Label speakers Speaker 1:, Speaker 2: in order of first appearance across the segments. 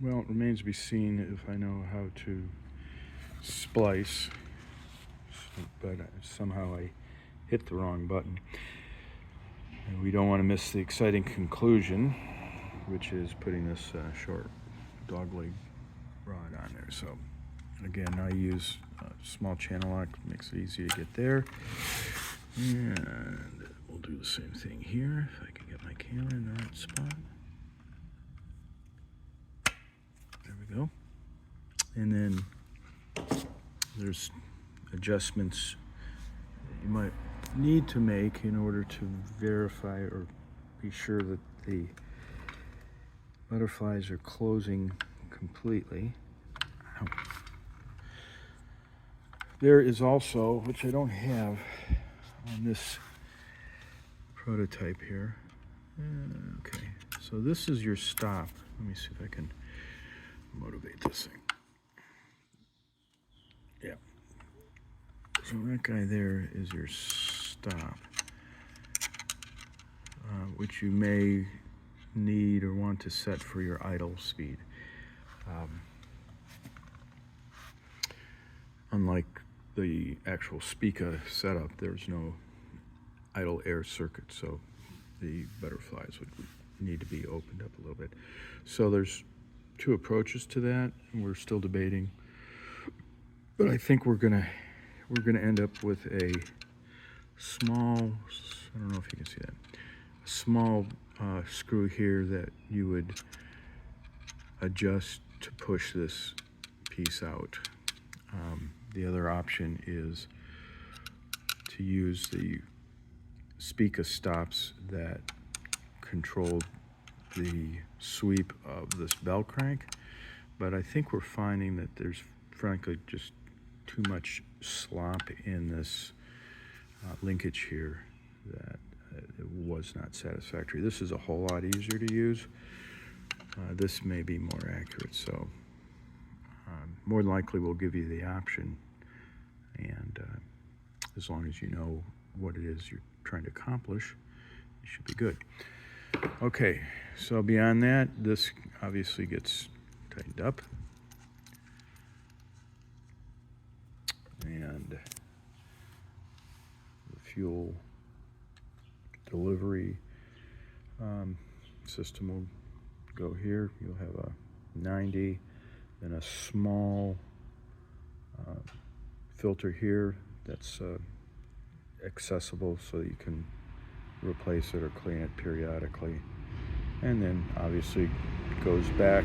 Speaker 1: Well, it remains to be seen if I know how to splice, but somehow I hit the wrong button. And we don't want to miss the exciting conclusion, which is putting this short dogleg rod on there. So again, I use a small channel lock, makes it easy to get there. And we'll do the same thing here, if I can get my camera in the right spot. There we go. And then there's adjustments you might need to make in order to verify or be sure that the butterflies are closing completely. Ow. There is also, which I don't have on this prototype here. Okay, so this is your stop. Let me see if I can motivate this thing. Yeah. So that guy there is your stop, which you may need or want to set for your idle speed. Unlike the actual SPICA setup, there's no idle air circuit, so the butterflies would need to be opened up a little bit. So there's two approaches to that, and we're still debating. But I think we're gonna end up with a small, I don't know if you can see that, a small screw here that you would adjust to push this piece out. The other option is to use the SPICA stops that control the sweep of this bell crank, but I think we're finding that there's frankly just too much slop in this linkage here that it was not satisfactory. This is a whole lot easier to use. This may be more accurate, so more than likely we'll give you the option, and as long as you know what it is you're trying to accomplish, you should be good. Okay, so beyond that, this obviously gets tightened up, and the fuel delivery system will go here. You'll have a 90 and a small filter here that's accessible so that you can replace it or clean it periodically. And then obviously it goes back,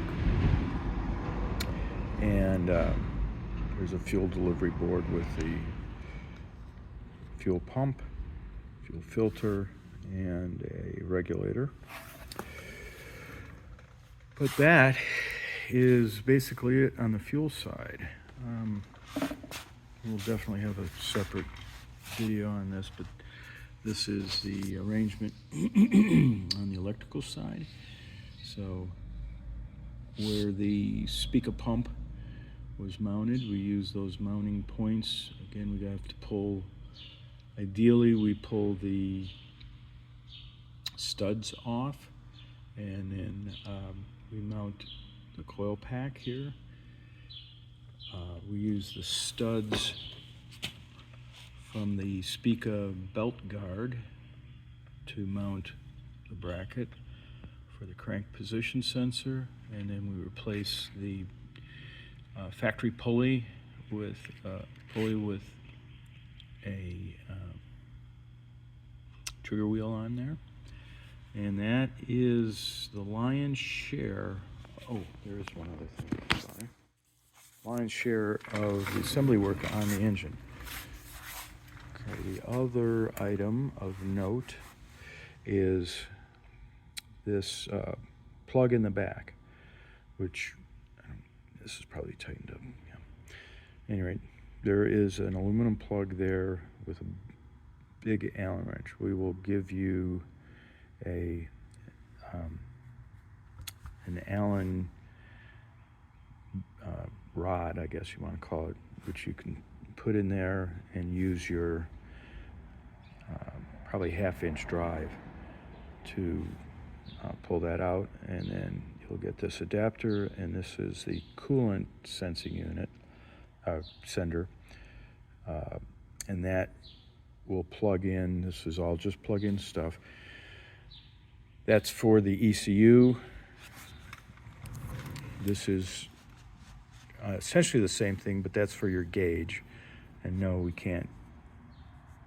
Speaker 1: and there's a fuel delivery board with the fuel pump, fuel filter, and a regulator. But that is basically it on the fuel side. We'll definitely have a separate video on this, but this is the arrangement on the electrical side. So where the SPICA pump was mounted, we use those mounting points. Again, we have to pull, ideally we pull the studs off, and then we mount the coil pack here. We use the studs from the SPICA belt guard to mount the bracket for the crank position sensor, and then we replace the factory pulley with a trigger wheel on there. And that is the lion's share. Oh, there is one other thing, sorry. Lion's share of the assembly work on the engine. Okay, the other item of note is this plug in the back, which this is probably tightened up. Yeah. Anyway, there is an aluminum plug there with a big Allen wrench. We will give you an Allen rod, I guess you want to call it, which you can put in there and use your probably 1/2-inch drive to pull that out, and then you'll get this adapter, and this is the coolant sensing unit, sender, and that will plug in. This is all just plug-in stuff. That's for the ECU. This is essentially the same thing, but that's for your gauge. And no, we can't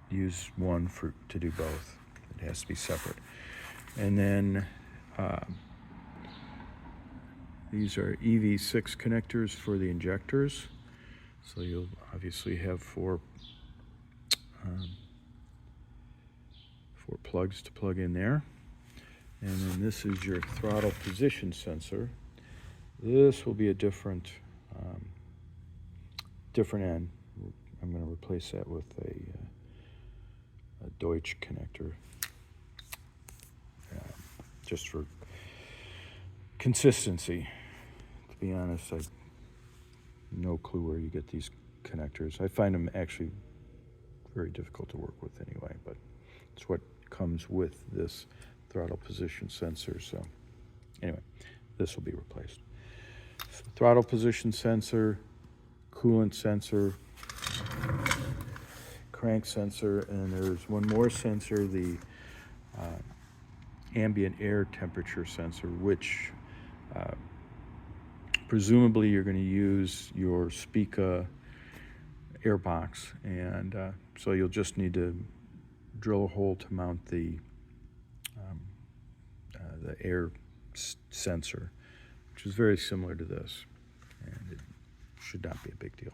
Speaker 1: use one to do both. It has to be separate. And then these are EV6 connectors for the injectors. So you'll obviously have four plugs to plug in there. And then this is your throttle position sensor. This will be a different end. I'm going to replace that with a Deutsch connector, just for consistency. To be honest, I have no clue where you get these connectors. I find them actually very difficult to work with anyway, but it's what comes with this throttle position sensor. So anyway, this will be replaced. So throttle position sensor, coolant sensor, crank sensor, and there's one more sensor, the ambient air temperature sensor, which presumably you're going to use your SPICA air box, and so you'll just need to drill a hole to mount the air sensor, which is very similar to this, and it should not be a big deal.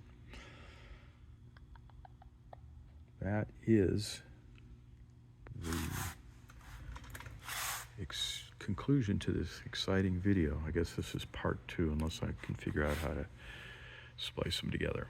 Speaker 1: That is the conclusion to this exciting video. I guess this is part 2, unless I can figure out how to splice them together.